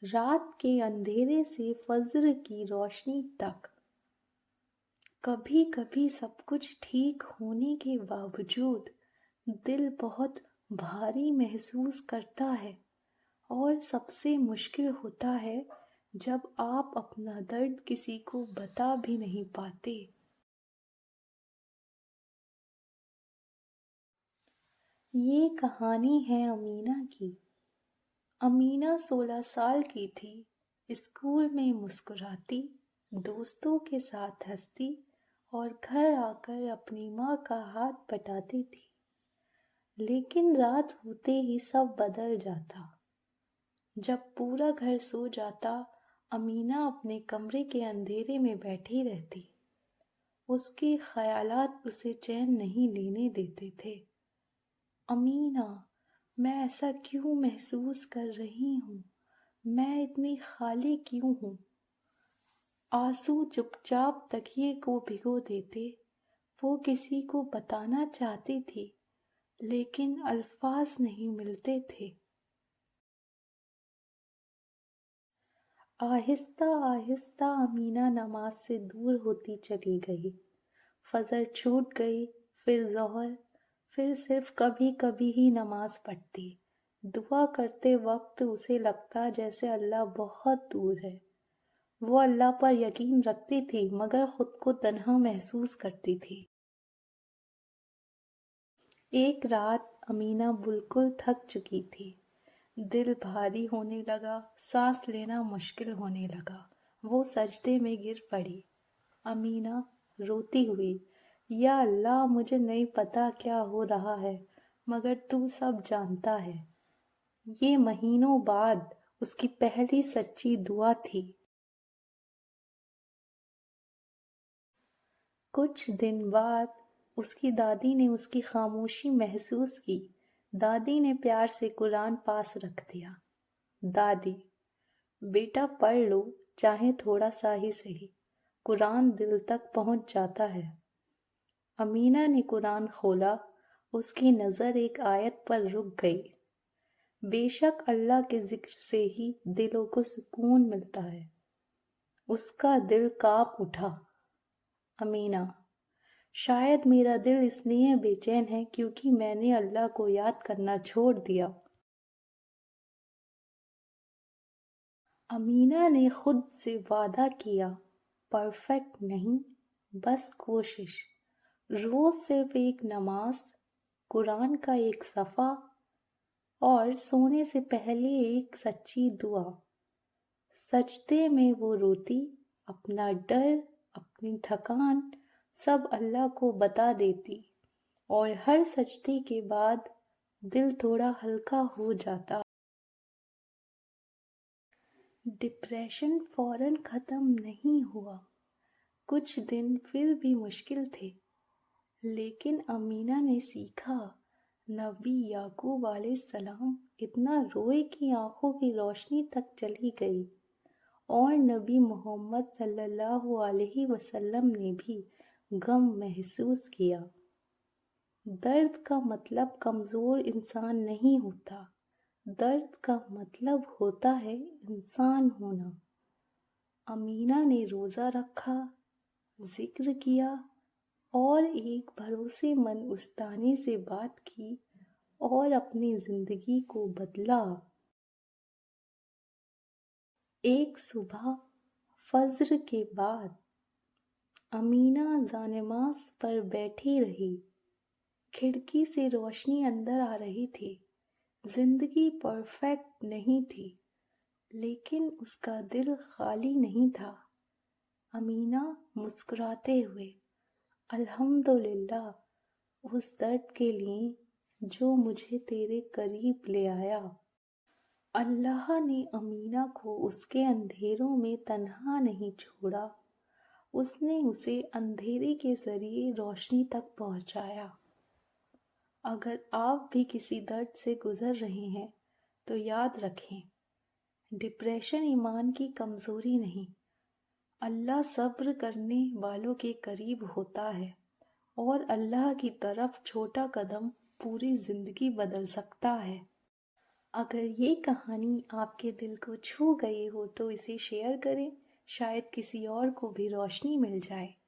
رات کے اندھیرے سے فجر کی روشنی تک۔ کبھی کبھی سب کچھ ٹھیک ہونے کے باوجود دل بہت بھاری محسوس کرتا ہے، اور سب سے مشکل ہوتا ہے جب آپ اپنا درد کسی کو بتا بھی نہیں پاتے۔ یہ کہانی ہے امینا کی۔ امینا 16 سال کی تھی، اسکول میں مسکراتی، دوستوں کے ساتھ ہنستی اور گھر آ کر اپنی ماں کا ہاتھ بٹاتی تھی۔ لیکن رات ہوتے ہی سب بدل جاتا۔ جب پورا گھر سو جاتا، امینا اپنے کمرے کے اندھیرے میں بیٹھی رہتی۔ اس کے خیالات اسے چین نہیں لینے دیتے تھے۔ امینا، میں ایسا کیوں محسوس کر رہی ہوں؟ میں اتنی خالی کیوں ہوں؟ آنسو چپ چاپ تکیے کو بھگو دیتے۔ وہ کسی کو بتانا چاہتی تھی، لیکن الفاظ نہیں ملتے تھے۔ آہستہ آہستہ امینا نماز سے دور ہوتی چلی گئی۔ فجر چھوٹ گئی، پھر ظہر، پھر صرف کبھی کبھی ہی نماز پڑھتی۔ دعا کرتے وقت اسے لگتا جیسے اللہ بہت دور ہے۔ وہ اللہ پر یقین رکھتی تھی، مگر خود کو تنہا محسوس کرتی تھی۔ ایک رات امینا بالکل تھک چکی تھی۔ دل بھاری ہونے لگا، سانس لینا مشکل ہونے لگا۔ وہ سجدے میں گر پڑی۔ امینا روتی ہوئی، یا اللہ، مجھے نہیں پتا کیا ہو رہا ہے، مگر تو سب جانتا ہے۔ یہ مہینوں بعد اس کی پہلی سچی دعا تھی۔ کچھ دن بعد اس کی دادی نے اس کی خاموشی محسوس کی۔ دادی نے پیار سے قرآن پاس رکھ دیا۔ دادی: بیٹا پڑھ لو، چاہے تھوڑا سا ہی صحیح، قرآن دل تک پہنچ جاتا ہے۔ امینا نے قرآن کھولا، اس کی نظر ایک آیت پر رک گئی: بے شک اللہ کے ذکر سے ہی دلوں کو سکون ملتا ہے۔ اس کا دل کانپ اٹھا۔ امینا: شاید میرا دل اس لیے بے چین ہے کیونکہ میں نے اللہ کو یاد کرنا چھوڑ دیا۔ امینا نے خود سے وعدہ کیا، پرفیکٹ نہیں، بس کوشش۔ روز صرف ایک نماز، قرآن کا ایک صفحہ، اور سونے سے پہلے ایک سچی دعا۔ سجدے میں وہ روتی، اپنا ڈر، اپنی تھکان سب اللہ کو بتا دیتی، اور ہر سجدے کے بعد دل تھوڑا ہلکا ہو جاتا۔ ڈپریشن فوراً ختم نہیں ہوا۔ کچھ دن پھر بھی مشکل تھے، لیکن امینا نے سیکھا۔ نبی یعقوب علیہ السلام اتنا روئے کہ آنکھوں کی روشنی تک چلی گئی، اور نبی محمد صلی اللہ علیہ وسلم نے بھی غم محسوس کیا۔ درد کا مطلب کمزور انسان نہیں ہوتا، درد کا مطلب ہوتا ہے انسان ہونا۔ امینا نے روزہ رکھا، ذکر کیا، اور ایک بھروسے مند استانی سے بات کی، اور اپنی زندگی کو بدلا۔ ایک صبح فجر کے بعد امینا جانماز پر بیٹھی رہی۔ کھڑکی سے روشنی اندر آ رہی تھی۔ زندگی پرفیکٹ نہیں تھی، لیکن اس کا دل خالی نہیں تھا۔ امینا مسکراتے ہوئے: الحمدللہ اس درد کے لیے جو مجھے تیرے قریب لے آیا۔ اللہ نے امینا کو اس کے اندھیروں میں تنہا نہیں چھوڑا، اس نے اسے اندھیرے کے ذریعے روشنی تک پہنچایا۔ اگر آپ بھی کسی درد سے گزر رہے ہیں تو یاد رکھیں، ڈپریشن ایمان کی کمزوری نہیں، اللہ صبر کرنے والوں کے قریب ہوتا ہے، اور اللہ کی طرف چھوٹا قدم پوری زندگی بدل سکتا ہے۔ اگر یہ کہانی آپ کے دل کو چھو گئی ہو تو اسے شیئر کریں، شاید کسی اور کو بھی روشنی مل جائے۔